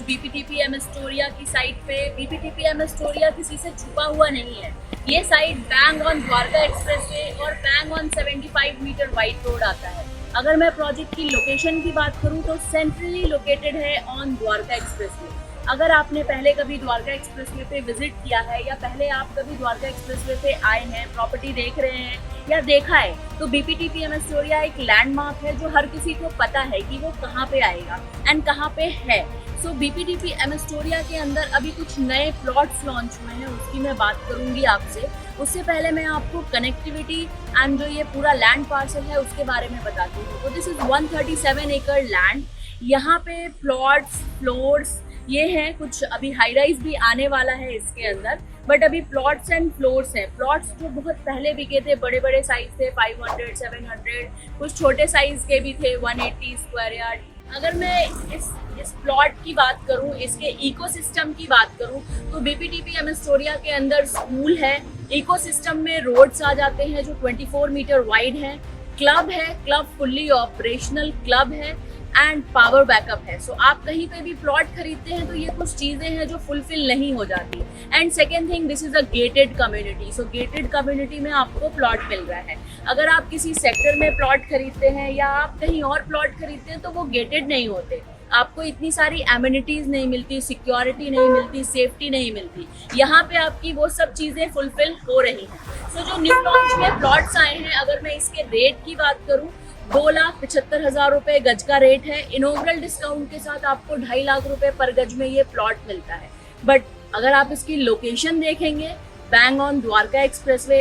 बीपीटीपीएम Astoria की site पे। बीपीटीपीएम Astoria किसी से छुपा हुआ नहीं है। ये site bang on Dwarka expressway और bang on 75 metre wide road आता है। अगर मैं प्रोजेक्ट की लोकेशन की बात करूं तो सेंट्रली लोकेटेड है ऑन द्वारका एक्सप्रेसवे। अगर आपने पहले कभी द्वारका एक्सप्रेसवे पे विजिट किया है या पहले आप कभी द्वारका एक्सप्रेसवे पे आए हैं, प्रॉपर्टी देख रहे हैं या देखा है, तो बीपीटीपीएम एस्टोरिया एक लैंडमार्क है जो हर किसी को पता है कि वो कहाँ पे आएगा एंड कहाँ पे है। सो बीपीटीपीएम एस्टोरिया के अंदर अभी कुछ नए प्लॉट्स लॉन्च हुए हैं, उसकी मैं बात करूंगी आपसे। उससे पहले मैं आपको कनेक्टिविटी एंड जो ये पूरा लैंड पार्सल है उसके बारे में बताती हूँ। तो दिस इज 137 एकड़ लैंड। यहाँ पे प्लॉट्स, फ्लोर्स ये हैं, कुछ अभी हाई राइज भी आने वाला है इसके अंदर, बट अभी प्लॉट्स एंड फ्लोर्स हैं। प्लॉट्स जो बहुत पहले बिके थे, बड़े बड़े साइज थे, 500, 700, कुछ छोटे साइज के भी थे, 180 स्क्वायर यार्ड। अगर मैं इस प्लॉट की बात करूं, इसके इकोसिस्टम की बात करूं, तो बीपीटीपीएम एस्टोरिया के अंदर स्कूल है, इकोसिस्टम में रोड्स आ जाते हैं जो 24 मीटर वाइड है, क्लब है, क्लब फुल्ली ऑपरेशनल क्लब है एंड पावर बैकअप है। सो आप कहीं पे भी प्लॉट खरीदते हैं तो ये कुछ चीजें हैं जो फुलफिल नहीं हो जाती। And second thing, this is a gated community. So gated community में आपको प्लॉट मिल रहा है। अगर आप किसी सेक्टर में प्लॉट खरीदते हैं या आप कहीं और प्लॉट खरीदते हैं तो वो गेटेड नहीं होते, आपको इतनी सारी एमिनिटीज नहीं मिलती, सिक्योरिटी नहीं मिलती, सेफ्टी नहीं मिलती। यहाँ पे आपकी वो सब चीजें फुलफिल हो रही हैं। सो जो न्यू लॉन्च में प्लॉट्स आए हैं, अगर मैं इसके रेट की बात करूँ, 2,75,000 रुपए गज का रेट है। इनॉग्रल डिस्काउंट के साथ आपको 2.5 लाख रुपए पर गज में ये प्लॉट मिलता है। बट अगर आप इसकी लोकेशन देखेंगे, बैंग ऑन द्वारका एक्सप्रेसवे,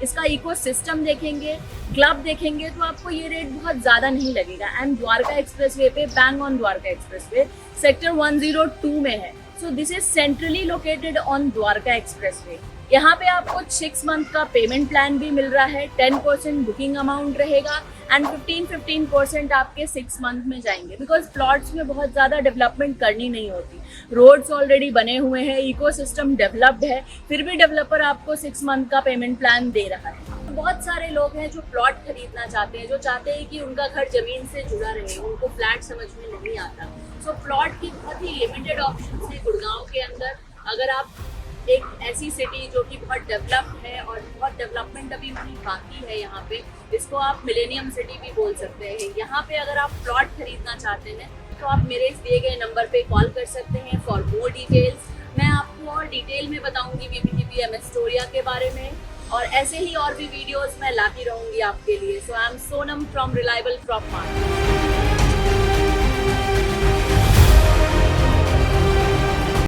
इसका इकोसिस्टम देखेंगे, क्लब देखेंगे, तो आपको ये रेट बहुत ज़्यादा नहीं लगेगा। एंड द्वारका एक्सप्रेसवे पे, bang on Dwarka expressway sector 102 में है। So this is centrally located on Dwarka expressway. यहाँ पे आपको 6 मंथ का पेमेंट प्लान भी मिल रहा है, 10% बुकिंग अमाउंट रहेगा एंड 15% आपके 6 मंथ में जाएंगे। बिकॉज प्लॉट्स में बहुत ज़्यादा डेवलपमेंट करनी नहीं होती, रोड्स ऑलरेडी बने हुए हैं, इकोसिस्टम डेवलप्ड है, फिर भी डेवलपर आपको 6 मंथ का पेमेंट प्लान दे रहा है। तो बहुत सारे लोग हैं जो प्लॉट खरीदना चाहते हैं, जो चाहते हैं कि उनका घर जमीन से जुड़ा रहे, उनको फ्लैट समझ में नहीं आता। सो प्लॉट की बहुत ही लिमिटेड ऑप्शन है गुड़गांव के अंदर। अगर आप एक ऐसी सिटी जो कि बहुत डेवलप्ड है और बहुत डेवलपमेंट अभी होनी बाकी है यहाँ पे, इसको आप मिलेनियम सिटी भी बोल सकते हैं, यहाँ पे अगर आप प्लॉट खरीदना चाहते हैं तो आप मेरे इस दिए गए नंबर पे कॉल कर सकते हैं फॉर मोर डिटेल्स। मैं आपको और डिटेल में बताऊंगी बीपीटीपीएम एस्टोरिया के बारे में, और ऐसे ही और भी वीडियोस मैं लाती रहूंगी आपके लिए। So I am Sonam from Reliable Prop market.